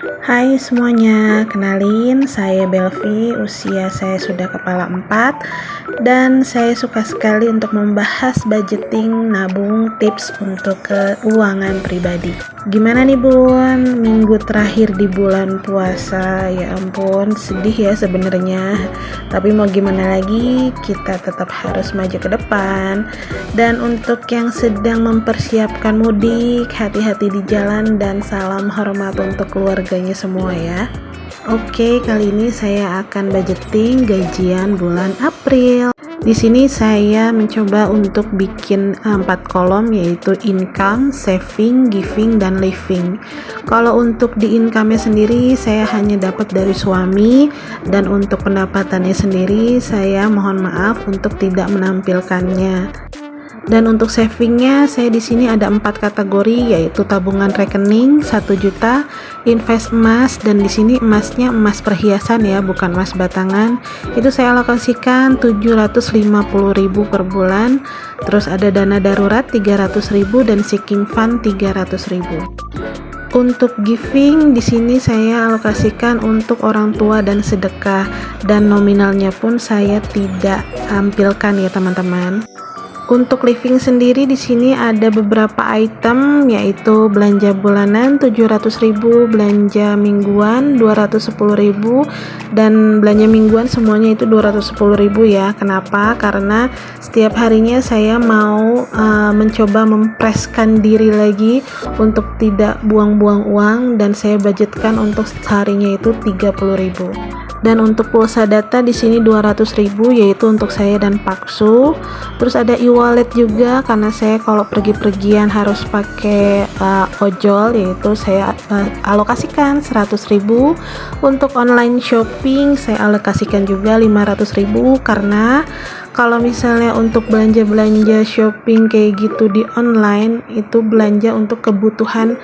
Hai semuanya, kenalin saya Belvi, usia saya sudah kepala 4 dan saya suka sekali untuk membahas budgeting, nabung, tips untuk keuangan pribadi. Gimana nih Bun, minggu terakhir di bulan puasa, ya ampun sedih ya sebenarnya. Tapi mau gimana lagi, kita tetap harus maju ke depan. Dan untuk yang sedang mempersiapkan mudik, hati-hati di jalan dan salam hormat untuk keluarganya semua ya. Oke, kali ini saya akan budgeting gajian bulan April. Di sini saya mencoba untuk bikin 4 kolom, yaitu income, saving, giving, dan living. Kalau untuk di income-nya sendiri saya hanya dapat dari suami, dan untuk pendapatannya sendiri saya mohon maaf untuk tidak menampilkannya. Dan untuk savingnya saya di sini ada 4 kategori, yaitu tabungan rekening 1 juta, invest emas, dan di sini emasnya emas perhiasan ya, bukan emas batangan. Itu saya alokasikan 750.000 per bulan. Terus ada dana darurat 300.000 dan sinking fund 300.000. Untuk giving di sini saya alokasikan untuk orang tua dan sedekah, dan nominalnya pun saya tidak tampilkan ya teman-teman. Untuk living sendiri di sini ada beberapa item, yaitu belanja bulanan 700.000, belanja mingguan 210.000, dan belanja mingguan semuanya itu 210.000 ya. Kenapa? Karena setiap harinya saya mau mencoba mempreskan diri lagi untuk tidak buang-buang uang, dan saya budgetkan untuk seharinya itu 30.000. Dan untuk pulsa data di sini 200.000, yaitu untuk saya dan Paksu. Terus ada e-wallet juga, karena saya kalau pergi-pergian harus pakai ojol, yaitu saya alokasikan 100.000. Untuk online shopping saya alokasikan juga 500.000, karena kalau misalnya untuk belanja-belanja shopping kayak gitu di online, itu belanja untuk kebutuhan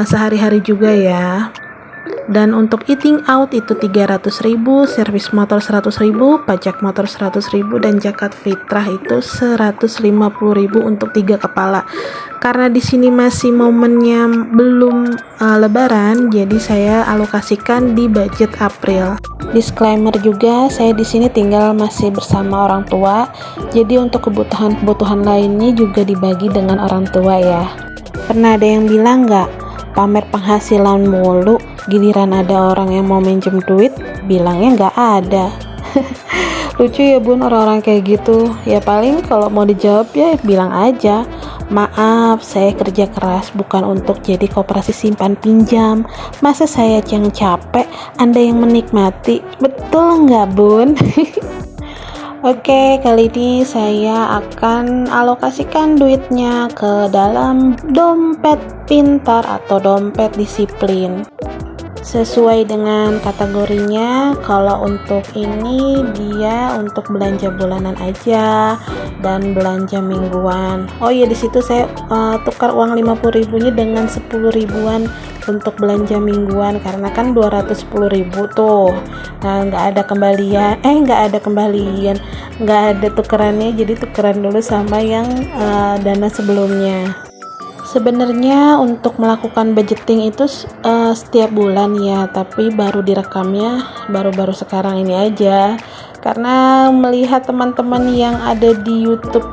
sehari-hari juga ya. Dan untuk eating out itu 300.000, servis motor 100.000, pajak motor 100.000, dan zakat fitrah itu 150.000 untuk 3 kepala. Karena di sini masih momennya belum lebaran, jadi saya alokasikan di budget April. Disclaimer juga, saya di sini tinggal masih bersama orang tua, jadi untuk kebutuhan-kebutuhan lainnya juga dibagi dengan orang tua ya. Pernah ada yang bilang nggak, pamer penghasilan mulu, giliran ada orang yang mau minjem duit bilangnya nggak ada. Lucu ya Bun, orang-orang kayak gitu. Ya paling kalau mau dijawab ya bilang aja, maaf saya kerja keras bukan untuk jadi koperasi simpan pinjam, masa saya yang capek Anda yang menikmati, betul nggak Bun? Oke, kali ini saya akan alokasikan duitnya ke dalam dompet pintar atau dompet disiplin. Sesuai dengan kategorinya, kalau untuk ini dia untuk belanja bulanan aja dan belanja mingguan. Oh iya, di situ saya tukar uang 50.000-nya dengan 10.000-an untuk belanja mingguan, karena kan 210.000 tuh. Nah, nggak ada kembalian, nggak ada tukerannya, jadi tukeran dulu sama yang dana sebelumnya. Sebenarnya untuk melakukan budgeting itu setiap bulan ya, tapi baru direkamnya baru-baru sekarang ini aja, karena melihat teman-teman yang ada di YouTube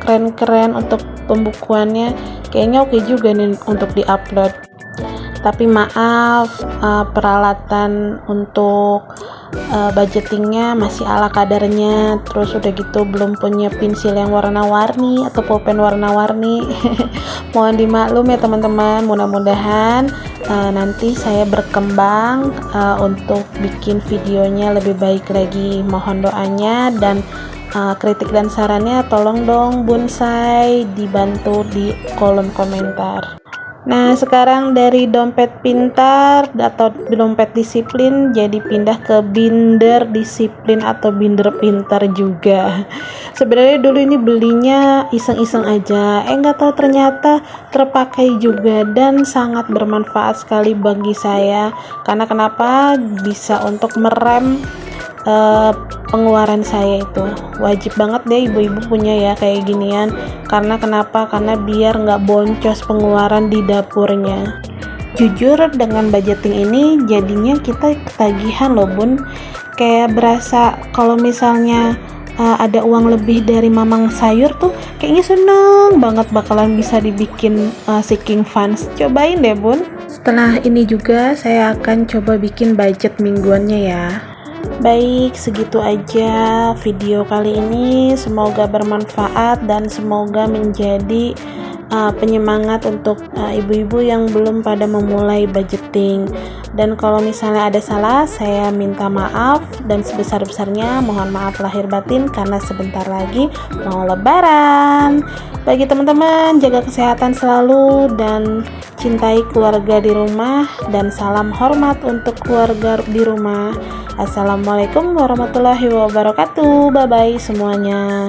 keren-keren untuk pembukuannya, kayaknya oke juga nih untuk diupload. Tapi maaf, peralatan untuk budgetingnya masih ala kadarnya. Terus udah gitu belum punya pensil yang warna-warni atau pulpen warna-warni. Mohon dimaklum ya teman-teman. Mudah-mudahan nanti saya berkembang untuk bikin videonya lebih baik lagi. Mohon doanya dan kritik dan sarannya tolong dong Bonsai dibantu di kolom komentar. Nah, sekarang dari dompet pintar atau dompet disiplin jadi pindah ke binder disiplin atau binder pintar juga. Sebenarnya dulu ini belinya iseng-iseng aja, nggak tahu ternyata terpakai juga dan sangat bermanfaat sekali bagi saya. Karena kenapa? Bisa untuk merem pengeluaran saya. Itu wajib banget deh ibu-ibu punya ya kayak ginian. Karena kenapa? Karena biar nggak boncos pengeluaran di dapurnya. Jujur dengan budgeting ini jadinya kita ketagihan loh bun, kayak berasa kalau misalnya ada uang lebih dari mamang sayur tuh kayaknya seneng banget bakalan bisa dibikin seeking funds. Cobain deh bun. Setelah ini juga saya akan coba bikin budget mingguannya ya. Baik, segitu aja video kali ini. Semoga bermanfaat dan semoga menjadi penyemangat untuk ibu-ibu yang belum pada memulai budgeting. Dan kalau misalnya ada salah, saya minta maaf dan sebesar-besarnya mohon maaf lahir batin karena sebentar lagi mau lebaran. Bagi teman-teman, jaga kesehatan selalu dan cintai keluarga di rumah, dan salam hormat untuk keluarga di rumah. Assalamualaikum warahmatullahi wabarakatuh. Bye bye semuanya.